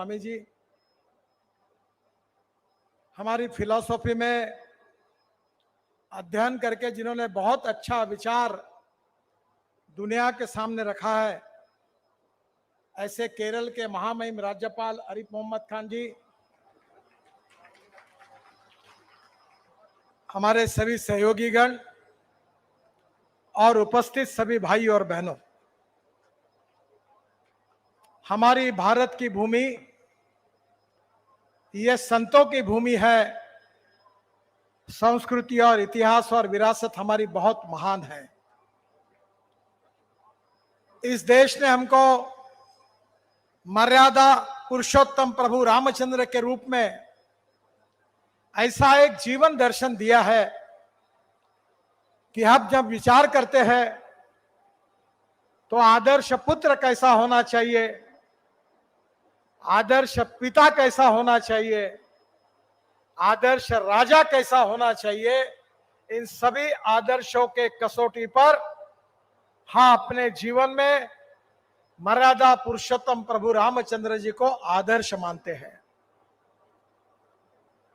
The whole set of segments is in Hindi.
स्वामी जी हमारी फिलॉसफी में अध्ययन करके जिन्होंने बहुत अच्छा विचार दुनिया के सामने रखा है, ऐसे केरल के महामहिम राज्यपाल आरिफ मोहम्मद खान जी, हमारे सभी सहयोगीगण और उपस्थित सभी भाई और बहनों, हमारी भारत की भूमि ये संतों की भूमि है। संस्कृति और इतिहास और विरासत हमारी बहुत महान है। इस देश ने हमको मर्यादा पुरुषोत्तम प्रभु रामचंद्र के रूप में ऐसा एक जीवन दर्शन दिया है कि हम जब विचार करते हैं तो आदर्श पुत्र कैसा होना चाहिए, आदर्श पिता कैसा होना चाहिए, आदर्श राजा कैसा होना चाहिए, इन सभी आदर्शों के कसौटी पर हाँ अपने जीवन में मर्यादा पुरुषोत्तम प्रभु रामचंद्र जी को आदर्श मानते हैं।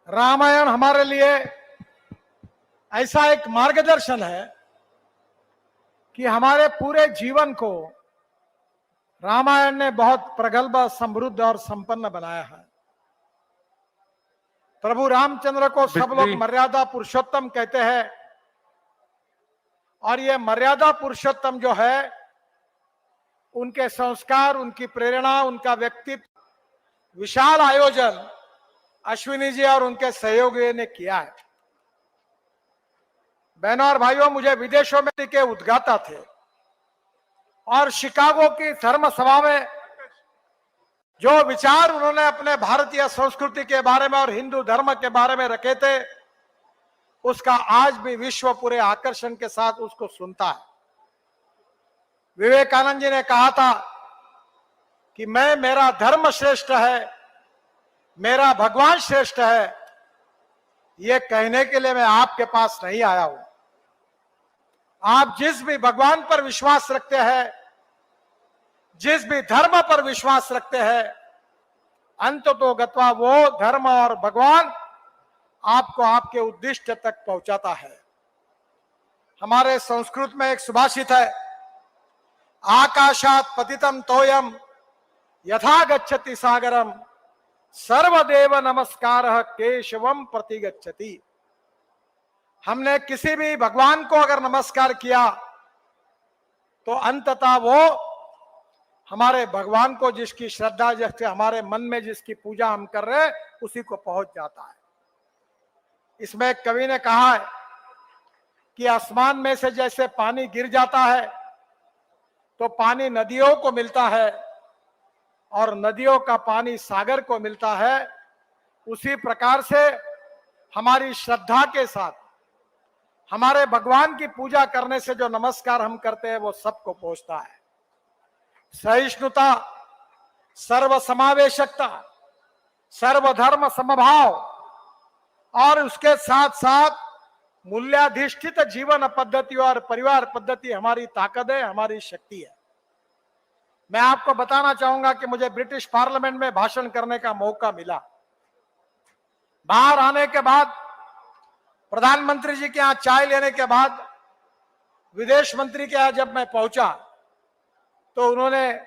रामायण हमारे लिए ऐसा एक मार्गदर्शन है कि हमारे पूरे जीवन को रामायण ने बहुत प्रगल्भ, समृद्ध और संपन्न बनाया है। प्रभु रामचंद्र को सब लोग मर्यादा पुरुषोत्तम कहते हैं और ये मर्यादा पुरुषोत्तम जो है, उनके संस्कार, उनकी प्रेरणा, उनका व्यक्तित्व, विशाल आयोजन अश्विनी जी और उनके सहयोगियों ने किया है। बहनों और भाइयों, मुझे विदेशों में के उद्गाता थे और शिकागो की धर्म सभा में जो विचार उन्होंने अपने भारतीय संस्कृति के बारे में और हिंदू धर्म के बारे में रखे थे, उसका आज भी विश्व पूरे आकर्षण के साथ उसको सुनता है। विवेकानंद जी ने कहा था कि मेरा धर्म श्रेष्ठ है, मेरा भगवान श्रेष्ठ है, ये कहने के लिए मैं आपके पास नहीं आया हूं। आप जिस भी भगवान पर विश्वास रखते हैं, जिस भी धर्म पर विश्वास रखते हैं, अंततोगत्वा वो धर्म और भगवान आपको आपके उद्दिष्ट तक पहुंचाता है। हमारे संस्कृत में एक सुभाषित है, आकाशात पतितम तोयम यथा गच्छति सागरम सर्वदेव नमस्कारः केशवम प्रति गच्छति। हमने किसी भी भगवान को अगर नमस्कार किया तो अंततः वो हमारे भगवान को, जिसकी श्रद्धा, जैसे हमारे मन में जिसकी पूजा हम कर रहे हैं, उसी को पहुंच जाता है। इसमें एक कवि ने कहा है कि आसमान में से जैसे पानी गिर जाता है तो पानी नदियों को मिलता है और नदियों का पानी सागर को मिलता है, उसी प्रकार से हमारी श्रद्धा के साथ हमारे भगवान की पूजा करने से जो नमस्कार हम करते हैं वो सबको पहुंचता है। सहिष्णुता, सर्वसमावेशकता, सर्वधर्म समभाव और उसके साथ साथ मूल्याधिष्ठित जीवन पद्धति और परिवार पद्धति हमारी ताकत है, हमारी शक्ति है। मैं आपको बताना चाहूंगा कि मुझे ब्रिटिश पार्लियामेंट में भाषण करने का मौका मिला। बाहर आने के बाद, प्रधानमंत्री जी के यहाँ चाय लेने के बाद, विदेश मंत्री के यहाँ जब मैं पहुंचा तो उन्होंने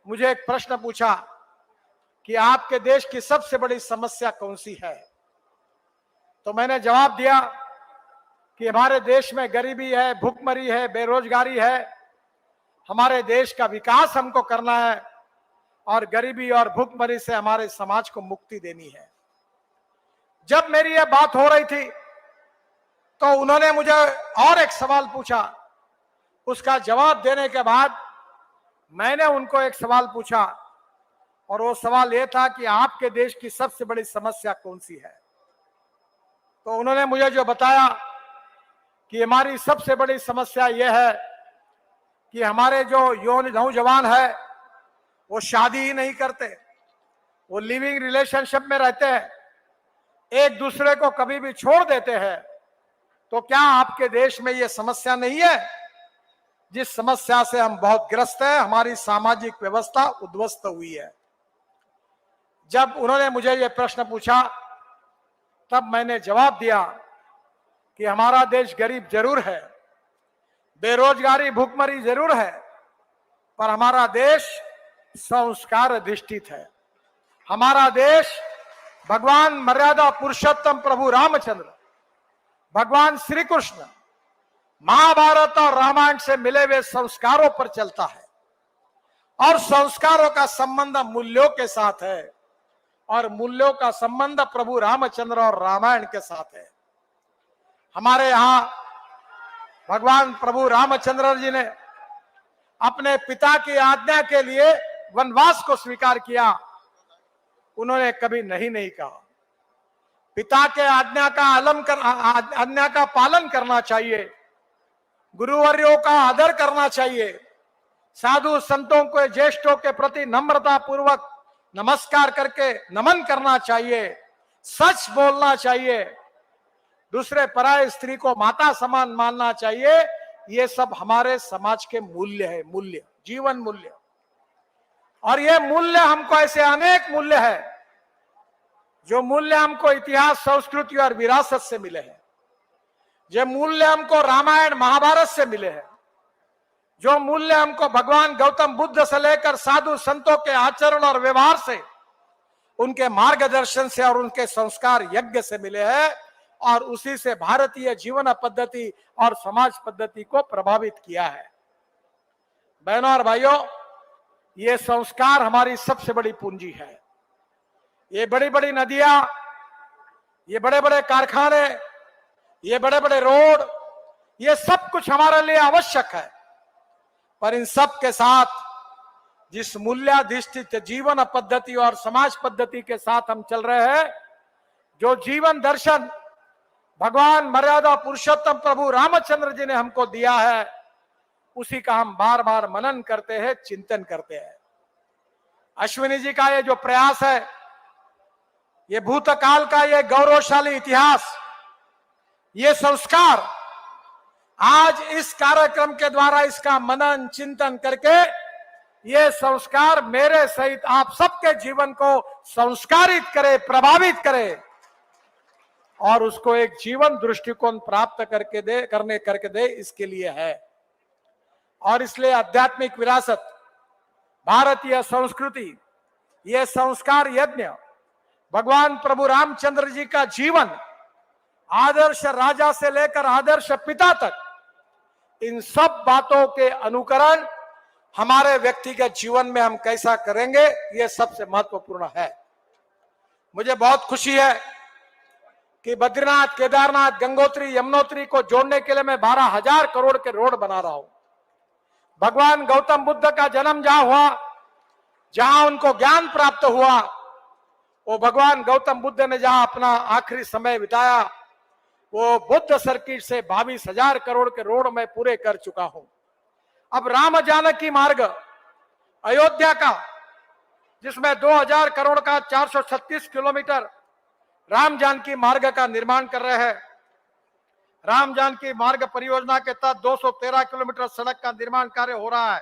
मुझे एक प्रश्न पूछा कि आपके देश की सबसे बड़ी समस्या कौन सी है। तो मैंने जवाब दिया कि हमारे देश में गरीबी है, भूखमरी है, बेरोजगारी है। हमारे देश का विकास हमको करना है और गरीबी और भूखमरी से हमारे समाज को मुक्ति देनी है। जब मेरी यह बात हो रही थी तो उन्होंने मुझे और एक सवाल पूछा। उसका जवाब देने के बाद मैंने उनको एक सवाल पूछा और वो सवाल ये था कि आपके देश की सबसे बड़ी समस्या कौन सी है। तो उन्होंने मुझे जो बताया कि हमारी सबसे बड़ी समस्या यह है कि हमारे जो नौजवान है वो शादी ही नहीं करते, वो लिविंग रिलेशनशिप में रहते हैं, एक दूसरे को कभी भी छोड़ देते हैं। तो क्या आपके देश में ये समस्या नहीं है, जिस समस्या से हम बहुत ग्रस्त हैं? हमारी सामाजिक व्यवस्था उद्ध्वस्त हुई है। जब उन्होंने मुझे ये प्रश्न पूछा तब मैंने जवाब दिया कि हमारा देश गरीब जरूर है, बेरोजगारी भूखमरी जरूर है, पर हमारा देश संस्कार अधिष्ठित है। हमारा देश भगवान मर्यादा पुरुषोत्तम प्रभु रामचंद्र, भगवान श्री कृष्ण, महाभारत और रामायण से मिले हुए संस्कारों पर चलता है और संस्कारों का संबंध मूल्यों के साथ है और मूल्यों का संबंध प्रभु रामचंद्र और रामायण के साथ है। हमारे यहां भगवान प्रभु रामचंद्र जी ने अपने पिता की आज्ञा के लिए वनवास को स्वीकार किया। उन्होंने कभी नहीं कहा। पिता के आज्ञा का पालन करना चाहिए, गुरुवर्यों का आदर करना चाहिए, साधु संतों को ज्येष्ठों के प्रति नम्रता पूर्वक नमस्कार करके नमन करना चाहिए, सच बोलना चाहिए, दूसरे पराये स्त्री को माता समान मानना चाहिए। ये सब हमारे समाज के मूल्य है, मूल्य, जीवन मूल्य। और ये मूल्य हमको ऐसे अनेक मूल्य है जो मूल्य हमको इतिहास, संस्कृति और विरासत से मिले हैं, जो मूल्य हमको रामायण महाभारत से मिले हैं, जो मूल्य हमको भगवान गौतम बुद्ध से लेकर साधु संतों के आचरण और व्यवहार से, उनके मार्गदर्शन से और उनके संस्कार यज्ञ से मिले हैं और उसी से भारतीय जीवन पद्धति और समाज पद्धति को प्रभावित किया है। बहनों और भाइयों, ये संस्कार हमारी सबसे बड़ी पूंजी है। ये बड़ी बड़ी नदियां, ये बड़े बड़े कारखाने, ये बड़े बड़े रोड, ये सब कुछ हमारे लिए आवश्यक है, पर इन सब के साथ जिस मूल्याधिष्ठित जीवन पद्धति और समाज पद्धति के साथ हम चल रहे हैं, जो जीवन दर्शन भगवान मर्यादा पुरुषोत्तम प्रभु रामचंद्र जी ने हमको दिया है, उसी का हम बार बार मनन करते हैं, चिंतन करते हैं। अश्विनी जी का ये जो प्रयास है, ये भूतकाल का ये गौरवशाली इतिहास, ये संस्कार, आज इस कार्यक्रम के द्वारा इसका मनन चिंतन करके ये संस्कार मेरे सहित आप सबके जीवन को संस्कारित करे, प्रभावित करे और उसको एक जीवन दृष्टिकोण प्राप्त करके दे, इसके लिए है। और इसलिए आध्यात्मिक विरासत, भारतीय संस्कृति, ये संस्कार यज्ञ, भगवान प्रभु रामचंद्र जी का जीवन, आदर्श राजा से लेकर आदर्श पिता तक, इन सब बातों के अनुकरण हमारे व्यक्तिगत जीवन में हम कैसा करेंगे, ये सबसे महत्वपूर्ण है। मुझे बहुत खुशी है कि बद्रीनाथ, केदारनाथ, गंगोत्री, यमुनोत्री को जोड़ने के लिए मैं 12,000 करोड़ के रोड बना रहा हूं। भगवान गौतम बुद्ध का जन्म जहां हुआ, जहां उनको ज्ञान प्राप्त हुआ, वो भगवान गौतम बुद्ध ने जहां अपना आखिरी समय बिताया, वो बुद्ध सर्किट से 22,000 करोड़ के रोड मैं पूरे कर चुका हूं। अब राम जानकी मार्ग अयोध्या का, जिसमें 2,000 करोड़ का 436 किलोमीटर राम जानकी मार्ग का निर्माण कर रहे हैं। राम जानकी मार्ग परियोजना के तहत 213 किलोमीटर सड़क का निर्माण कार्य हो रहा है।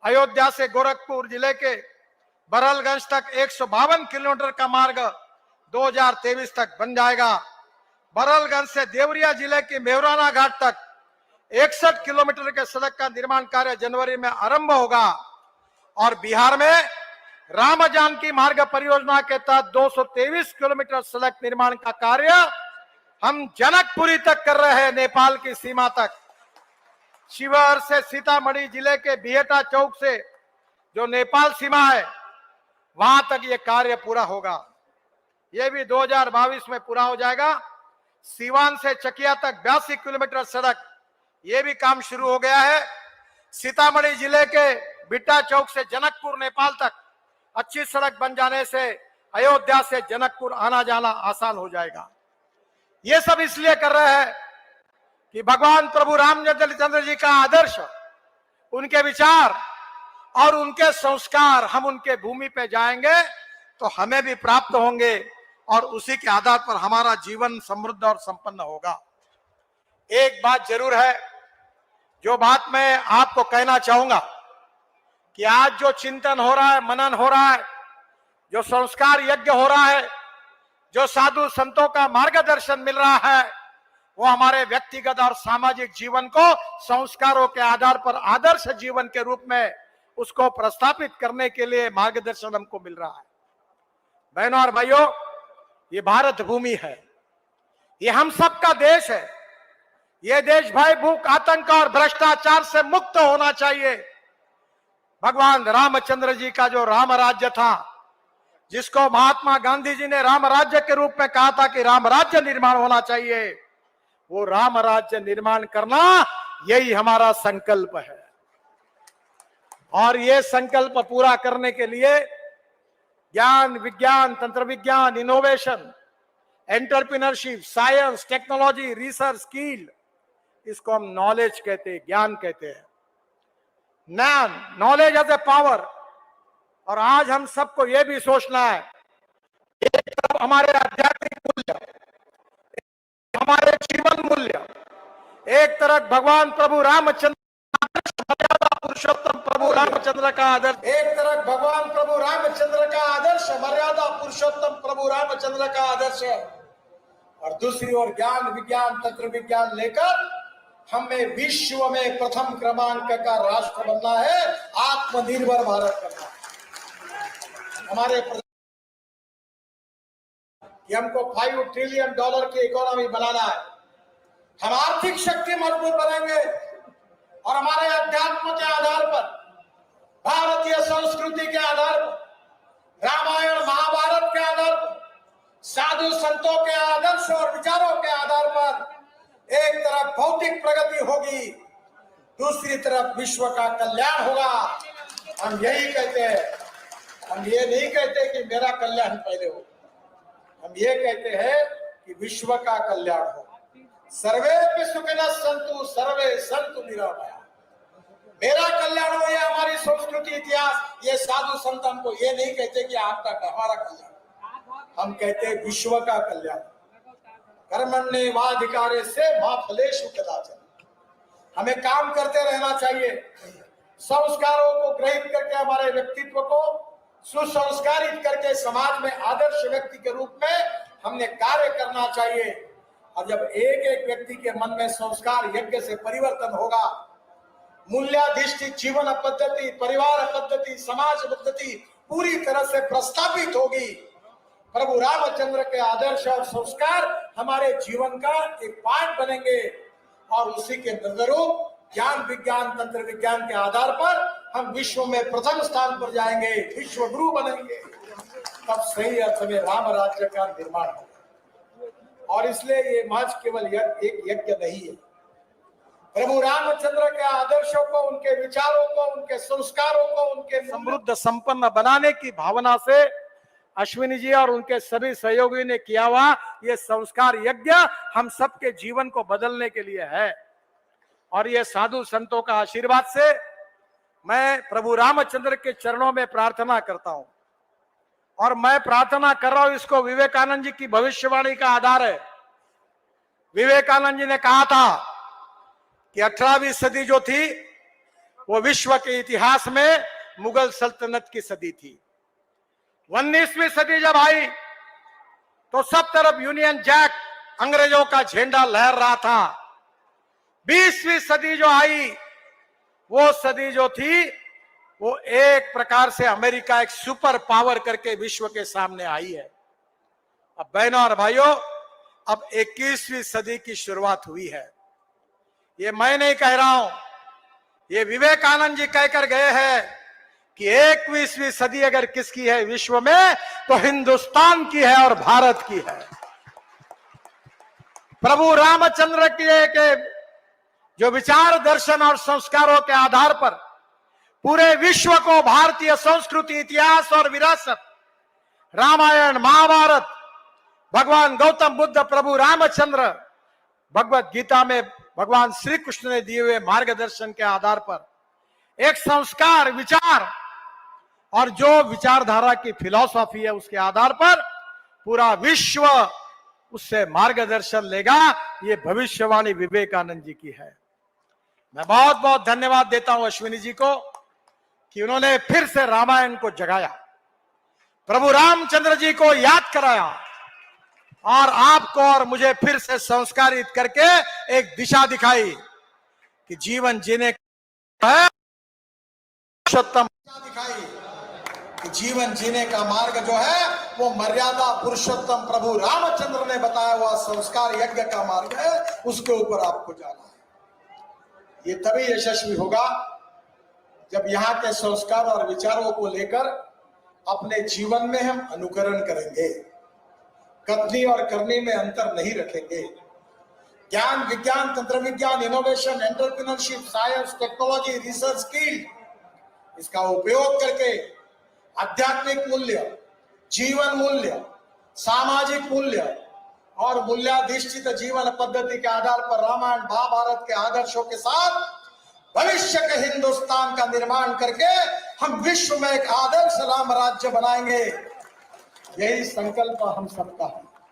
अयोध्या से गोरखपुर जिले के बरलगंज तक 152 किलोमीटर का मार्ग 2023 तक बन जाएगा। बरलगंज से देवरिया जिले के मेहराना घाट तक 61 किलोमीटर के सड़क का निर्माण कार्य जनवरी में आरंभ होगा। और बिहार में राम जानकी मार्ग परियोजना के तहत 223 किलोमीटर सड़क निर्माण का कार्य हम जनकपुरी तक कर रहे हैं, नेपाल की सीमा तक। शिवहर से सीतामढ़ी जिले के बिहेटा चौक से जो नेपाल सीमा है, वहां तक ये कार्य पूरा होगा। ये भी 2022 में पूरा हो जाएगा। सीवान से चकिया तक 82 किलोमीटर सड़क, ये भी काम शुरू हो गया है। सीतामढ़ी जिले के बिट्टा चौक से जनकपुर नेपाल तक अच्छी सड़क बन जाने से अयोध्या से जनकपुर आना जाना आसान हो जाएगा। ये सब इसलिए कर रहे हैं कि भगवान प्रभु रामचंद्र जी का आदर्श, उनके विचार और उनके संस्कार, हम उनके भूमि पे जाएंगे तो हमें भी प्राप्त होंगे और उसी के आधार पर हमारा जीवन समृद्ध और संपन्न होगा। एक बात जरूर है, जो बात मैं आपको कहना चाहूंगा कि आज जो चिंतन हो रहा है, मनन हो रहा है, जो संस्कार यज्ञ हो रहा है, जो साधु संतों का मार्गदर्शन मिल रहा है, वो हमारे व्यक्तिगत और सामाजिक जीवन को संस्कारों के आधार पर आदर्श जीवन के रूप में उसको प्रस्थापित करने के लिए मार्गदर्शन हमको मिल रहा है। बहनों और भाइयों, ये भारत भूमि है, ये हम सबका देश है। ये देश भय, भूख, आतंक और भ्रष्टाचार से मुक्त होना चाहिए। भगवान रामचंद्र जी का जो राम राज्य था, जिसको महात्मा गांधी जी ने राम राज्य के रूप में कहा था कि राम राज्य निर्माण होना चाहिए, वो राम राज्य निर्माण करना यही हमारा संकल्प है। और ये संकल्प पूरा करने के लिए ज्ञान, विज्ञान, तंत्र विज्ञान, innovation, entrepreneurship, science, technology, research, skill, इसको हम नॉलेज कहते हैं, ज्ञान कहते हैं। Knowledge as a power. और आज हम सबको यह भी सोचना है, एक तरफ हमारे आध्यात्मिक मूल्य, हमारे जीवन मूल्य, एक तरफ भगवान प्रभु रामचंद्र मर्यादा पुरुषोत्तम प्रभु रामचंद्र का आदर्श, एक तरफ भगवान प्रभु रामचंद्र का आदर्श मर्यादा पुरुषोत्तम प्रभु रामचंद्र का आदर्श है, और दूसरी ओर ज्ञान, विज्ञान, तंत्र विज्ञान लेकर हमें विश्व में प्रथम क्रमांक का राष्ट्र बनना है, आत्मनिर्भर भारत करना है। हमारे कि हमको $5 ट्रिलियन की इकोनॉमी बनाना है। हम आर्थिक शक्ति मजबूत बनेंगे और हमारे अध्यात्म के आधार पर, भारतीय संस्कृति के आधार पर, रामायण महाभारत के आधार पर, साधु संतों के आदर्श और विचारों के आधार पर एक तरफ भौतिक प्रगति होगी, दूसरी तरफ विश्व का कल्याण होगा। हम यही कहते हैं, हम ये नहीं कहते कि मेरा कल्याण पहले हो, हम ये कहते हैं कि विश्व का कल्याण हो। सर्वे सुखिनः सन्तु सर्वे सन्तु निरामया। मेरा कल्याण हो, ये हमारी संस्कृति, इतिहास, ये साधु संत हमको ये नहीं कहते कि आपका हमारा कल्याण, हम कहते हैं विश्व का कल्याण। कर्मण्येवाधिकारे से मा फलेषु कदाचन। हमें काम करते रहना चाहिए, संस्कारों को ग्रहित करके हमारे व्यक्तित्व को सुसंस्कारित करके समाज में आदर्श व्यक्ति के रूप में हमने कार्य करना चाहिए। और जब एक एक व्यक्ति के मन में संस्कार यज्ञ से परिवर्तन होगा, मूल्याधिष्ठित जीवन पद्धति, परिवार पद्धति, समाज पद्धति पूरी तरह से प्रस्थापित होगी। प्रभु रामचंद्र के आदर्श और संस्कार हमारे जीवन का एक पार्ट बनेंगे और उसी के अनुरूप ज्ञान, विज्ञान, तंत्र विज्ञान के आधार पर हम विश्व में प्रथम स्थान पर जाएंगे, विश्व गुरु बनेंगे। तब सही अर्थ में राम राज्य का निर्माण होगा। और इसलिए ये महज केवल एक यज्ञ नहीं है। प्रभु रामचंद्र के आदर्शों को, उनके विचारों को, उनके संस्कारों को, उनके समृद्ध संपन्न बनाने की भावना से अश्विनी जी और उनके सभी सहयोगियों ने किया हुआ ये संस्कार यज्ञ हम सबके जीवन को बदलने के लिए है। और ये साधु संतों का आशीर्वाद से मैं प्रभु रामचंद्र के चरणों में प्रार्थना करता हूं। और मैं प्रार्थना कर रहा हूं, इसको विवेकानंद जी की भविष्यवाणी का आधार है। विवेकानंद जी ने कहा था कि 18वीं सदी जो थी वो विश्व के इतिहास में मुगल सल्तनत की सदी थी। 19वीं सदी जब आई तो सब तरफ यूनियन जैक, अंग्रेजों का झंडा लहर रहा था। 20वीं सदी जो आई, वो सदी जो थी वो एक प्रकार से अमेरिका एक सुपर पावर करके विश्व के सामने आई है। अब बहनों और भाइयों, अब 21वीं सदी की शुरुआत हुई है। ये मैं नहीं कह रहा हूं, ये विवेकानंद जी कहकर गए हैं कि 21वीं सदी अगर किसकी है विश्व में, तो हिंदुस्तान की है और भारत की है। प्रभु रामचंद्र के जो विचार, दर्शन और संस्कारों के आधार पर पूरे विश्व को भारतीय संस्कृति, इतिहास और विरासत, रामायण, महाभारत, भगवान गौतम बुद्ध, प्रभु रामचंद्र, भगवत गीता में भगवान श्री कृष्ण ने दिए हुए मार्गदर्शन के आधार पर एक संस्कार, विचार और जो विचारधारा की फिलॉसफी है, उसके आधार पर पूरा विश्व उससे मार्गदर्शन लेगा। ये भविष्यवाणी विवेकानंद जी की है। मैं बहुत बहुत धन्यवाद देता हूं अश्विनी जी को कि उन्होंने फिर से रामायण को जगाया। प्रभु रामचंद्र जी को याद कराया और आपको और मुझे फिर से संस्कारित करके एक दिशा दिखाई कि जीवन जीने का है पुरुषोत्तम दिखाई कि जीवन जीने का मार्ग जो है वो मर्यादा पुरुषोत्तम प्रभु रामचंद्र ने बताया हुआ संस्कार यज्ञ का मार्ग है, उसके ऊपर आपको जाना है। ये तभी यशस्वी होगा जब यहाँ के संस्कार और विचारों को लेकर अपने जीवन में हम अनुकरण करेंगे, कथनी और करनी में अंतर नहीं रखेंगे। ज्ञान, विज्ञान, तंत्र विज्ञान, innovation, entrepreneurship, science, technology, research skill, इसका उपयोग करके आध्यात्मिक मूल्य, जीवन मूल्य, सामाजिक मूल्य और मूल्याधिष्ठित जीवन पद्धति के आधार पर रामायण महाभारत के आदर्शों के साथ भविष्य के हिंदुस्तान का निर्माण करके हम विश्व में एक आदर्श राम राज्य बनाएंगे। यही संकल्प हम सबका है।